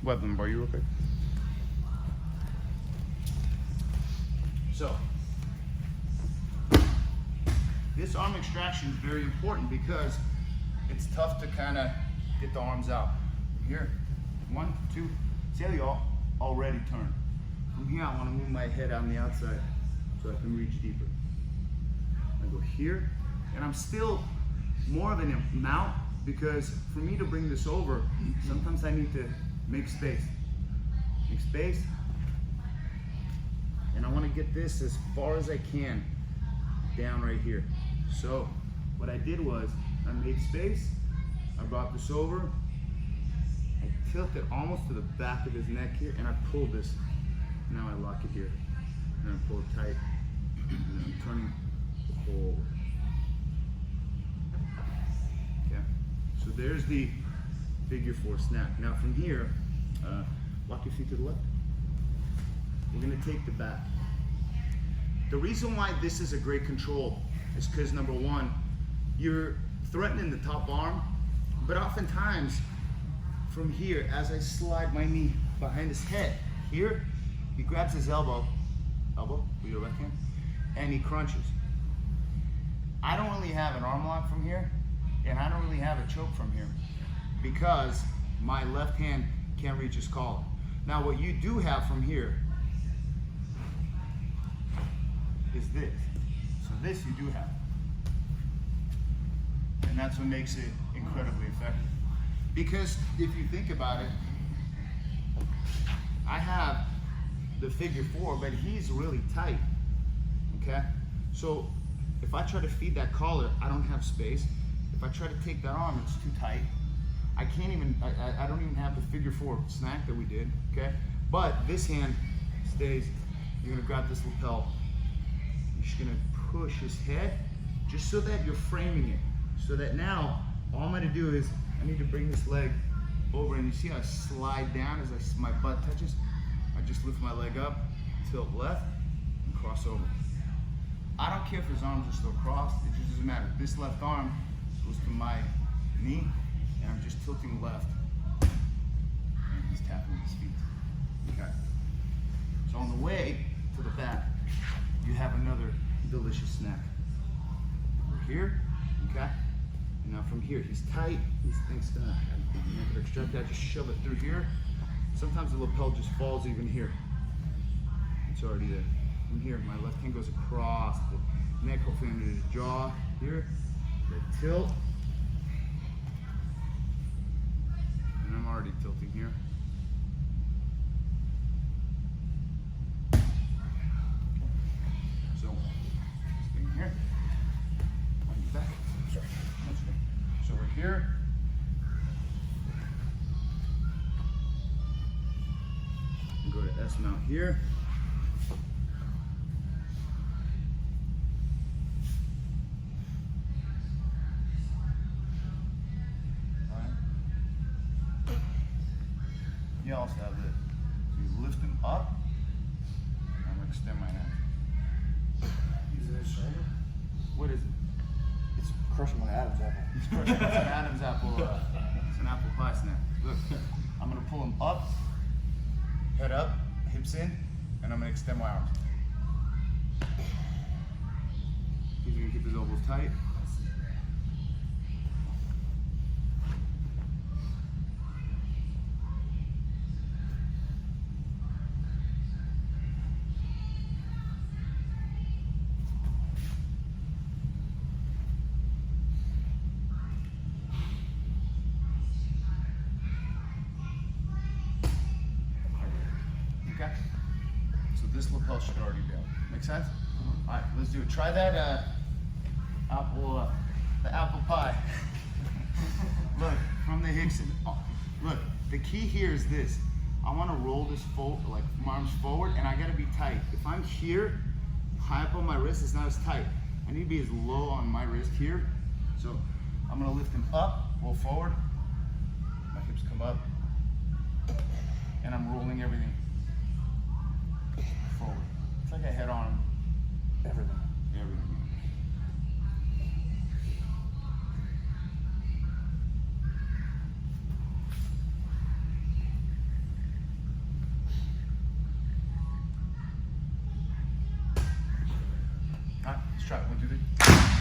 web lumbar you real quick. So, this arm extraction is very important because it's tough to kind of get the arms out. Here, 1, 2, see how you already turn. From here, I want to move my head on the outside so I can reach deeper. I go here, and I'm still more of an mount because for me to bring this over, sometimes I need to make space. Make space, and I want to get this as far as I can down right here. So what I did was I made space, I brought this over, I tilted almost to the back of his neck here, and I pulled this. Now I lock it here, and I pull it tight, and then I'm turning forward. Okay, so there's the figure 4 snap. Now from here, walk your feet to the left. We're gonna take the back. The reason why this is a great control is because number 1, you're threatening the top arm, but oftentimes from here, as I slide my knee behind his head, here, he grabs his elbow with your left hand, and he crunches. I don't really have an arm lock from here, and I don't really have a choke from here because my left hand can't reach his collar. Now what you do have from here is this. So this you do have. And that's what makes it incredibly effective. Because if you think about it, I have the figure 4, but he's really tight, okay? So if I try to feed that collar, I don't have space. If I try to take that arm, it's too tight. I can't even, I don't even have the figure 4 snack that we did, okay? But this hand stays, you're gonna grab this lapel. You're just gonna push his head, just so that you're framing it. So that now, all I'm gonna do is, I need to bring this leg over, and you see how I slide down as my butt touches? I just lift my leg up, tilt left, and cross over. I don't care if his arms are still crossed, it just doesn't matter. This left arm goes to my knee, and I'm just tilting left. And he's tapping his feet. Okay. So on the way to the back, you have another delicious snack. We're here, okay? And now from here, he's tight, he thinks that I'm gonna extract that, just shove it through here. Sometimes the lapel just falls even here. It's already there. From here, my left hand goes across the neck, hopefully under his jaw. Here, the tilt. And I'm already tilting here. So, staying here. On your back. Sorry. So we're here. Go to S mount here. You also have this. So you lift him up. I'm gonna extend my hand. Is it a shoulder? What is it? It's crushing my Adam's apple. It's crushing. It's an Adam's apple. It's an apple pie snack. Look, I'm gonna pull him up. Head up, hips in, and I'm gonna extend my arms. He's gonna keep his elbows tight. Okay. So this lapel should already be out. Make sense? All right, let's do it. Try that the apple pie. Look, from the Hickson. Look, the key here is this. I want to roll this forward, like my arms forward, and I got to be tight. If I'm here, high up on my wrist, it's not as tight. I need to be as low on my wrist here. So I'm going to lift him up, roll forward. My hips come up, and I'm rolling everything forward. It's like a head on Everything. everything. Trap, 1, 2, 3.